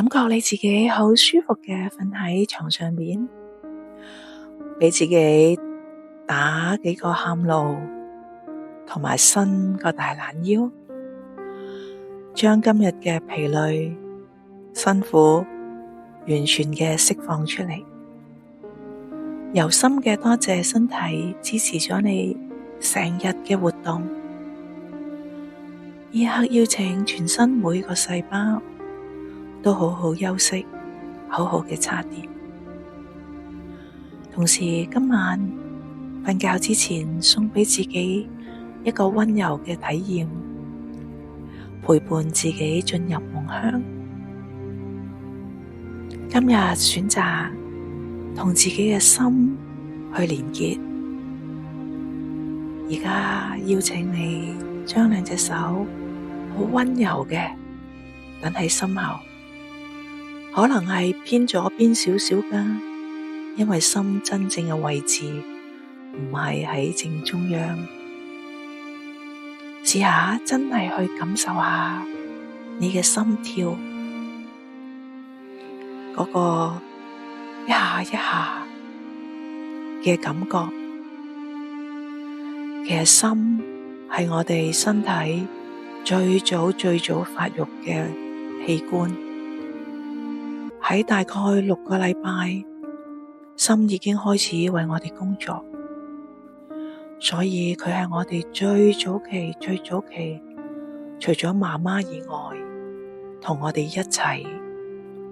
感覺你自己好舒服嘅瞓喺床上面，俾自己打幾個喊路，同埋伸個大懶腰，將今日嘅疲累、辛苦完全嘅釋放出嚟，由心嘅多謝身體支持咗你成日嘅活動。呢刻邀請全身每個細胞都好好休息，好好嘅插電。同時今晚瞓覺之前，送俾自己一個溫柔嘅體驗，陪伴自己進入夢鄉。今日選擇同自己嘅心去連結。而家邀請你將兩隻手好溫柔嘅等喺心口，可能係偏左邊少少㗎，因為心真正嘅位置唔係喺正中央。試下真係去感受下你嘅心跳，嗰個一下一下嘅感覺。其實心係我哋身體最早發育嘅器官，喺大概6個禮拜，心已經開始為我哋工作，所以佢係我哋最早期，除咗媽媽以外，同我哋一齊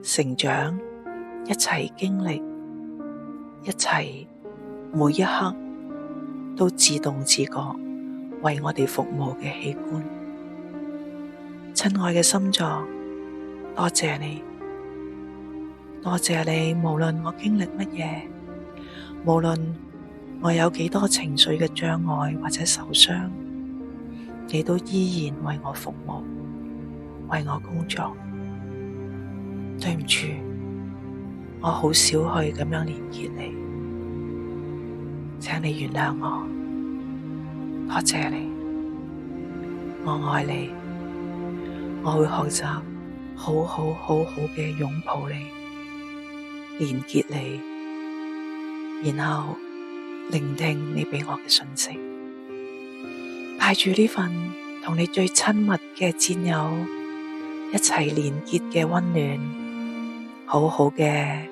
成長，一齊經歷，一齊每一刻都自動自覺為我哋服務嘅器官。親愛嘅心臟，多謝你，多謝你，無論我經歷乜嘢，無論我有幾多情緒嘅障礙或者受傷，你都依然為我服務，為我工作。對唔住，我好少去咁樣連結你，請你原諒我。多謝你，我愛你，我會學習好好嘅擁抱你，連結你，然後聆聽你俾我嘅訊息，帶住呢份同你最親密嘅戰友一齊連結嘅溫暖，好好嘅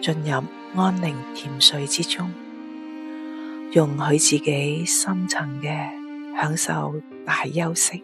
進入安寧甜睡之中，容許自己深層嘅享受大休息。